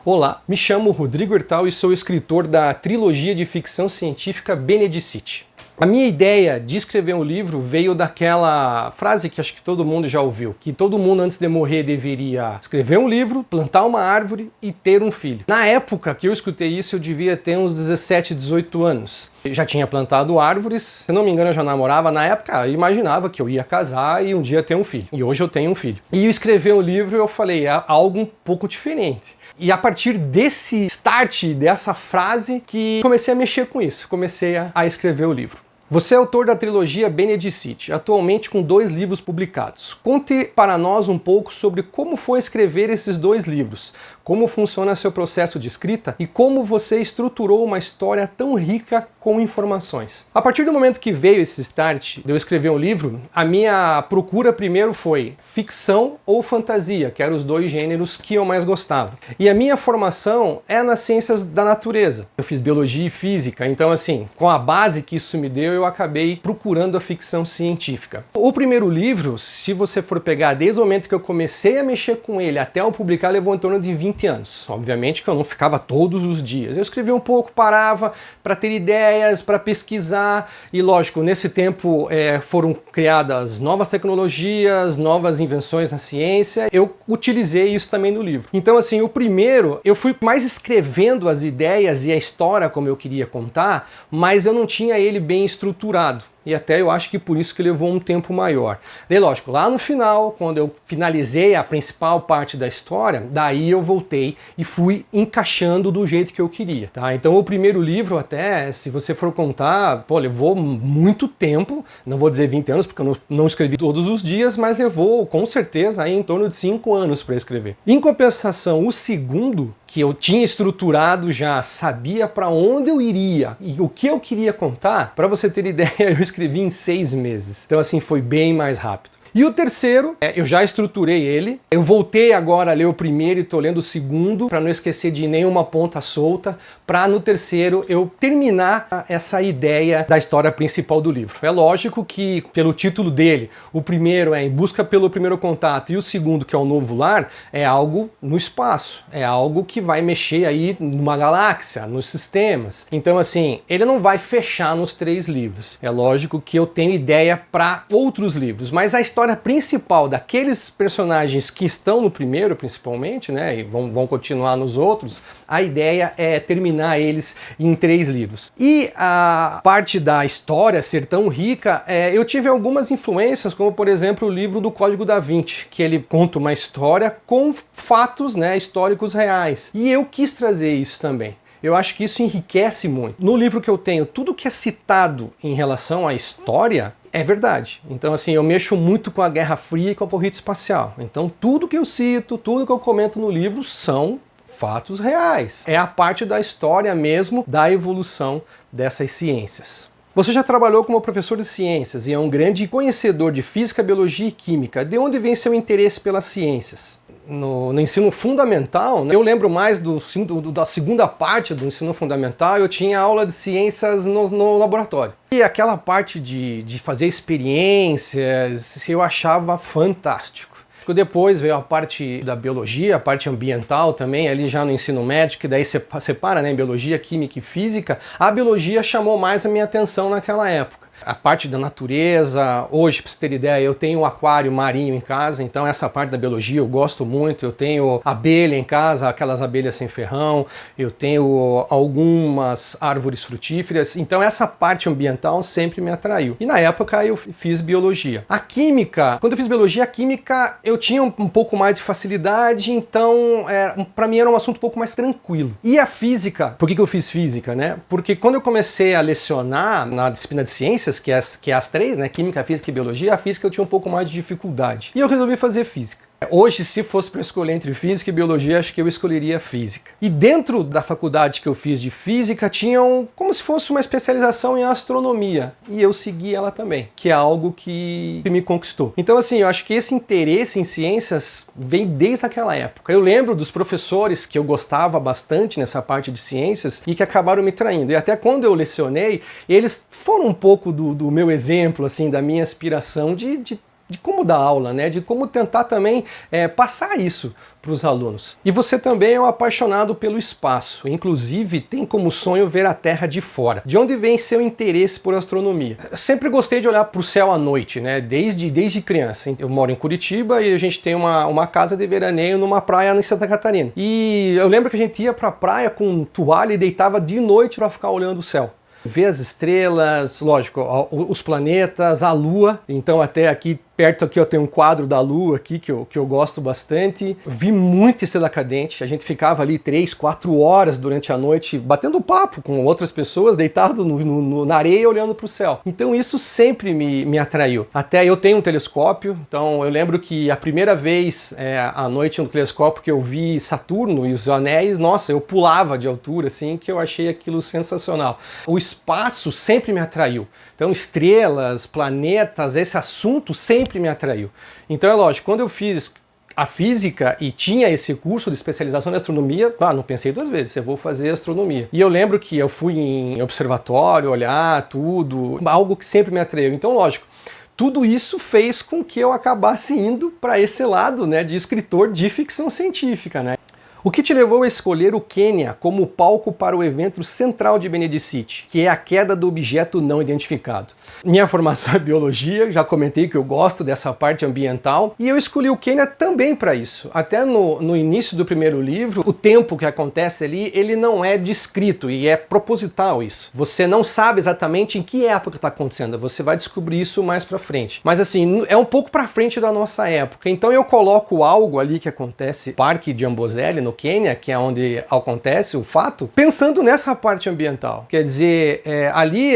Olá, me chamo Rodrigo Hertal e sou escritor da trilogia de ficção científica Benedicite. A minha ideia de escrever um livro veio daquela frase que acho que todo mundo já ouviu, que todo mundo antes de morrer deveria escrever um livro, plantar uma árvore e ter um filho. Na época que eu escutei isso, eu devia ter uns 17, 18 anos. Eu já tinha plantado árvores, se não me engano eu já namorava na época, eu imaginava que eu ia casar e um dia ter um filho. E hoje eu tenho um filho. E eu escrever um livro, eu falei, é algo um pouco diferente. E a partir desse start, dessa frase, que comecei a mexer com isso, comecei a escrever o livro. Você é autor da trilogia Benedicite, atualmente com 2 livros publicados. Conte para nós um pouco sobre como foi escrever esses 2 livros, como funciona seu processo de escrita e como você estruturou uma história tão rica com informações. A partir do momento que veio esse start de eu escrever um livro, a minha procura primeiro foi ficção ou fantasia, que eram os 2 gêneros que eu mais gostava. E a minha formação é nas ciências da natureza. Eu fiz biologia e física, então assim, com a base que isso me deu, eu acabei procurando a ficção científica. O primeiro livro, se você for pegar desde o momento que eu comecei a mexer com ele até eu publicar, levou em torno de 20 anos. Obviamente que eu não ficava todos os dias. Eu escrevia um pouco, parava para ter ideias, para pesquisar e lógico, nesse tempo foram criadas novas tecnologias, novas invenções na ciência. Eu utilizei isso também no livro. Então assim, o primeiro, eu fui mais escrevendo as ideias e a história como eu queria contar, mas eu não tinha ele bem estruturado. E até eu acho que por isso que levou um tempo maior. Daí, lógico, lá no final, quando eu finalizei a principal parte da história, daí eu voltei e fui encaixando do jeito que eu queria, tá? Então o primeiro livro até, se você for contar, levou muito tempo, não vou dizer 20 anos, porque eu não escrevi todos os dias, mas levou com certeza aí em torno de 5 anos para escrever. Em compensação, o segundo, que eu tinha estruturado já, sabia para onde eu iria e o que eu queria contar, para você ter ideia, eu escrevi em 6 meses. Então assim, foi bem mais rápido. E o terceiro, eu já estruturei ele. Eu voltei agora a ler o primeiro e tô lendo o segundo, para não esquecer de nenhuma ponta solta, para no terceiro eu terminar essa ideia da história principal do livro. É lógico que, pelo título dele, o primeiro é Em Busca pelo Primeiro Contato e o segundo, que é O Novo Lar, é algo no espaço. É algo que vai mexer aí numa galáxia, nos sistemas. Então assim, ele não vai fechar nos 3 livros. É lógico que eu tenho ideia para outros livros, mas a história principal daqueles personagens que estão no primeiro, principalmente, né, e vão continuar nos outros, a ideia é terminar eles em 3 livros. E a parte da história ser tão rica, eu tive algumas influências, como por exemplo o livro do Código da Vinci, que ele conta uma história com fatos, né, históricos reais. E eu quis trazer isso também. Eu acho que isso enriquece muito. No livro que eu tenho, tudo que é citado em relação à história é verdade. Então assim, eu mexo muito com a Guerra Fria e com a corrida espacial. Então tudo que eu cito, tudo que eu comento no livro são fatos reais. É a parte da história mesmo, da evolução dessas ciências. Você já trabalhou como professor de ciências e é um grande conhecedor de física, biologia e química. De onde vem seu interesse pelas ciências? No ensino fundamental, né, eu lembro mais da segunda parte do ensino fundamental, eu tinha aula de ciências no laboratório. E aquela parte de fazer experiências, eu achava fantástico. Depois veio a parte da biologia, a parte ambiental também, ali já no ensino médio, que daí separa, né, biologia, química e física. A biologia chamou mais a minha atenção naquela época. A parte da natureza, hoje, para você ter ideia, eu tenho um aquário marinho em casa, então essa parte da biologia eu gosto muito. Eu tenho abelha em casa, aquelas abelhas sem ferrão, eu tenho algumas árvores frutíferas, então essa parte ambiental sempre me atraiu. E na época eu fiz biologia. A química, quando eu fiz biologia, a química eu tinha um pouco mais de facilidade, então para mim era um assunto um pouco mais tranquilo. E a física, por que eu fiz física, né? Porque quando eu comecei a lecionar na disciplina de ciências, que é as 3, né, química, física e biologia, a física eu tinha um pouco mais de dificuldade. E eu resolvi fazer física. Hoje, se fosse para escolher entre física e biologia, acho que eu escolheria física. E dentro da faculdade que eu fiz de física, tinha como se fosse uma especialização em astronomia. E eu segui ela também, que é algo que me conquistou. Então assim, eu acho que esse interesse em ciências vem desde aquela época. Eu lembro dos professores que eu gostava bastante nessa parte de ciências e que acabaram me traindo. E até quando eu lecionei, eles foram um pouco do meu exemplo, assim, da minha inspiração de de como dar aula, né? De como tentar também passar isso para os alunos. E você também é um apaixonado pelo espaço, inclusive tem como sonho ver a Terra de fora. De onde vem seu interesse por astronomia? Eu sempre gostei de olhar para o céu à noite, né? Desde criança. Eu moro em Curitiba e a gente tem uma casa de veraneio numa praia em Santa Catarina. E eu lembro que a gente ia para a praia com toalha e deitava de noite para ficar olhando o céu. Ver as estrelas, lógico, os planetas, a Lua. Então até aqui perto aqui eu tenho um quadro da Lua aqui que eu gosto bastante. Vi muita estrela cadente, a gente ficava ali 3, 4 horas durante a noite batendo papo com outras pessoas, deitado na areia olhando para o céu. Então isso sempre me atraiu. Até eu tenho um telescópio, então eu lembro que a primeira vez à noite no telescópio que eu vi Saturno e os anéis, nossa, eu pulava de altura, assim, que eu achei aquilo sensacional. O espaço sempre me atraiu. Então estrelas, planetas, esse assunto sempre me atraiu. Então é lógico, quando eu fiz a física e tinha esse curso de especialização em astronomia, não pensei 2 vezes, eu vou fazer astronomia. E eu lembro que eu fui em observatório, olhar tudo, algo que sempre me atraiu. Então lógico, tudo isso fez com que eu acabasse indo para esse lado, né, de escritor de ficção científica, né? O que te levou a escolher o Quênia como palco para o evento central de Benedicite, que é a queda do objeto não identificado? Minha formação é biologia, já comentei que eu gosto dessa parte ambiental, e eu escolhi o Quênia também para isso. Até no início do primeiro livro, o tempo que acontece ali, ele não é descrito, e é proposital isso. Você não sabe exatamente em que época está acontecendo, você vai descobrir isso mais para frente. Mas assim, é um pouco para frente da nossa época, então eu coloco algo ali que acontece no Parque de Amboseli, no Quênia, que é onde acontece o fato, pensando nessa parte ambiental. Quer dizer, ali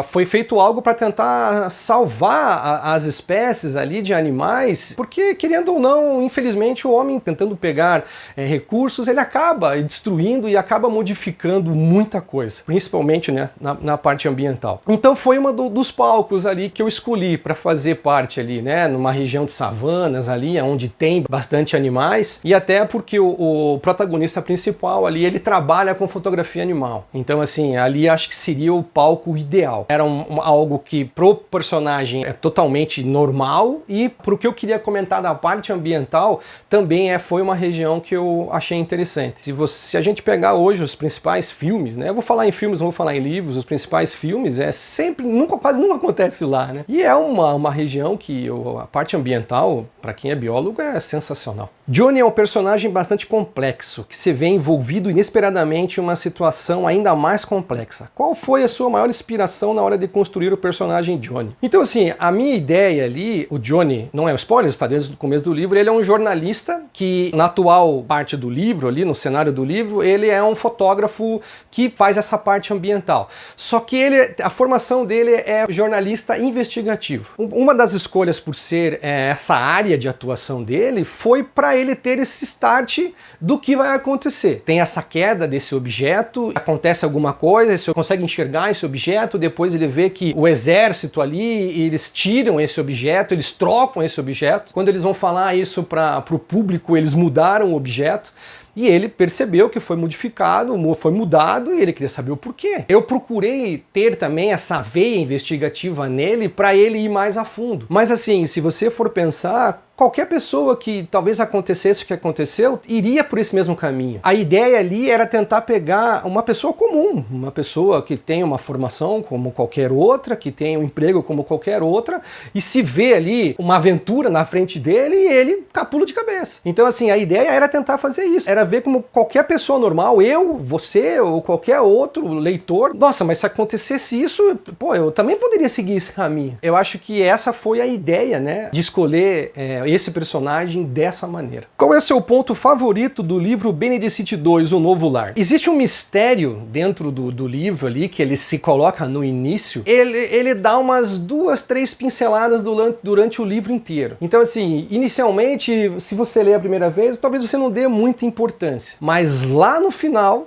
foi feito algo para tentar salvar as espécies ali de animais, porque, querendo ou não, infelizmente, o homem tentando pegar recursos, ele acaba destruindo e acaba modificando muita coisa, principalmente, né, na parte ambiental. Então foi dos palcos ali que eu escolhi para fazer parte ali, né, numa região de savanas ali, onde tem bastante animais, e até porque o protagonista principal ali, ele trabalha com fotografia animal. Então, assim, ali acho que seria o palco ideal. Era algo que pro personagem é totalmente normal e pro que eu queria comentar da parte ambiental, também foi uma região que eu achei interessante. Se a gente pegar hoje os principais filmes, né? Eu vou falar em filmes, não vou falar em livros, os principais filmes sempre, quase nunca acontece lá, né? E é uma região que a parte ambiental, para quem é biólogo, é sensacional. Johnny é um personagem bastante complexo, que se vê envolvido inesperadamente em uma situação ainda mais complexa. Qual foi a sua maior inspiração na hora de construir o personagem Johnny? Então, assim, a minha ideia ali, o Johnny, não é um spoiler, está desde o começo do livro, ele é um jornalista que, na atual parte do livro, ali no cenário do livro, ele é um fotógrafo que faz essa parte ambiental. Só que a formação dele é jornalista investigativo. Uma das escolhas por ser essa área de atuação dele foi para ele ter esse start do que vai acontecer. Tem essa queda desse objeto, acontece alguma coisa, ele consegue enxergar esse objeto, depois ele vê que o exército ali, eles tiram esse objeto, eles trocam esse objeto. Quando eles vão falar isso para o público, eles mudaram o objeto. E ele percebeu que foi modificado, foi mudado e ele queria saber o porquê. Eu procurei ter também essa veia investigativa nele para ele ir mais a fundo. Mas assim, se você for pensar, qualquer pessoa que talvez acontecesse o que aconteceu, iria por esse mesmo caminho. A ideia ali era tentar pegar uma pessoa comum, uma pessoa que tem uma formação como qualquer outra, que tem um emprego como qualquer outra, e se vê ali uma aventura na frente dele e ele capula de cabeça. Então assim, a ideia era tentar fazer isso, era ver como qualquer pessoa normal, eu, você ou qualquer outro leitor, nossa, mas se acontecesse isso, pô, eu também poderia seguir esse caminho. Eu acho que essa foi a ideia, né, de escolher esse personagem dessa maneira. Qual é o seu ponto favorito do livro Benedicite 2, O Novo Lar? Existe um mistério dentro do livro ali, que ele se coloca no início, ele dá umas 2, 3 pinceladas durante o livro inteiro. Então assim, inicialmente, se você ler a primeira vez, talvez você não dê muita importância, mas lá no final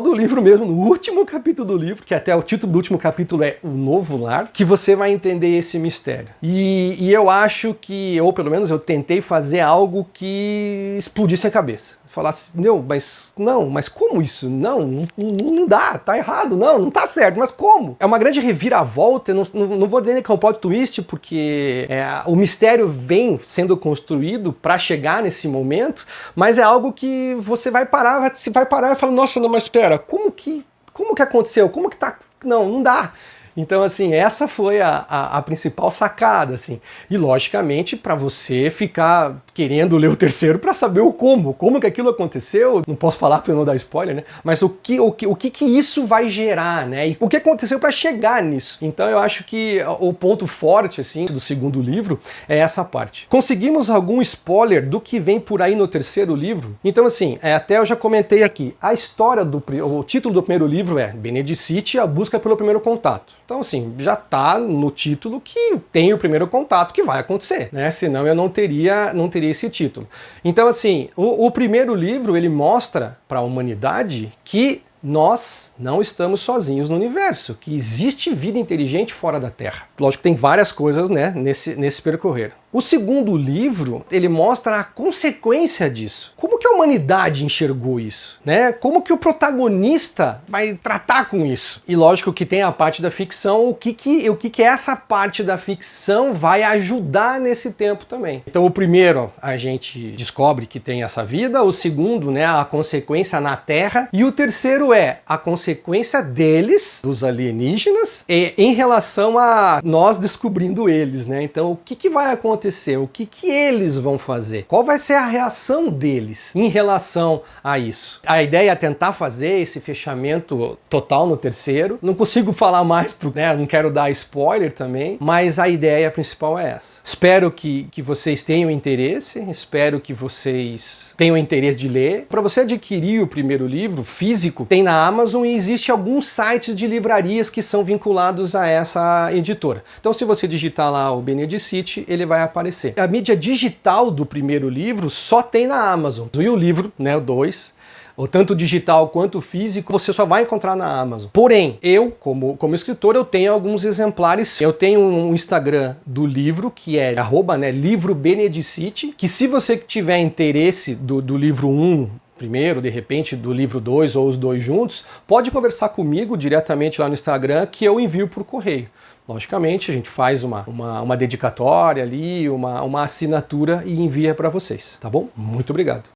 do livro mesmo, no último capítulo do livro, que até o título do último capítulo é O Novo Lar, que você vai entender esse mistério. E eu acho que, ou pelo menos eu tentei fazer algo que explodisse a cabeça. falasse, mas como isso? Não dá, tá errado, não tá certo, mas como? É uma grande reviravolta, não vou dizer que é um plot twist, porque o mistério vem sendo construído para chegar nesse momento, mas é algo que você vai parar e falar, nossa, não, mas espera, como que aconteceu? Como que tá? Não dá. Então, assim, essa foi a principal sacada, assim. E, logicamente, para você ficar querendo ler o terceiro para saber como que aquilo aconteceu, não posso falar para eu não dar spoiler, né? Mas o que isso vai gerar, né? E o que aconteceu para chegar nisso. Então, eu acho que o ponto forte, assim, do segundo livro é essa parte. Conseguimos algum spoiler do que vem por aí no terceiro livro? Então, assim, até eu já comentei aqui, a história o título do primeiro livro é Benedicite, a busca pelo primeiro contato. Então, assim, já tá no título que tem o primeiro contato que vai acontecer, né? Senão eu não teria esse título. Então, assim, o primeiro livro, ele mostra para a humanidade que nós não estamos sozinhos no universo, que existe vida inteligente fora da Terra. Lógico que tem várias coisas, né, nesse percorrer. O segundo livro, ele mostra a consequência disso. Como que a humanidade enxergou isso, né? Como que o protagonista vai tratar com isso? E lógico que tem a parte da ficção, o que essa parte da ficção vai ajudar nesse tempo também. Então o primeiro, a gente descobre que tem essa vida, o segundo, né, a consequência na Terra, e o terceiro é a consequência deles, dos alienígenas, em relação a nós descobrindo eles, né? Então o que vai acontecer? O que eles vão fazer? Qual vai ser a reação deles em relação a isso? A ideia é tentar fazer esse fechamento total no terceiro. Não consigo falar mais, né? Não quero dar spoiler também, mas a ideia principal é essa. Espero que vocês tenham interesse, espero que vocês tenham interesse de ler. Para você adquirir o primeiro livro físico, tem na Amazon e existe alguns sites de livrarias que são vinculados a essa editora. Então, se você digitar lá o Benedicite, ele vai aparecer. A mídia digital do primeiro livro só tem na Amazon. E o livro, né, o 2, ou tanto digital quanto físico, você só vai encontrar na Amazon. Porém, eu, como escritor, eu tenho alguns exemplares. Eu tenho um Instagram do livro, que é @livrobenedicite, que se você tiver interesse do livro 1, primeiro, de repente, do livro 2 ou os dois juntos, pode conversar comigo diretamente lá no Instagram, que eu envio por correio. Logicamente, a gente faz uma dedicatória ali, uma assinatura e envia para vocês, tá bom? Muito obrigado.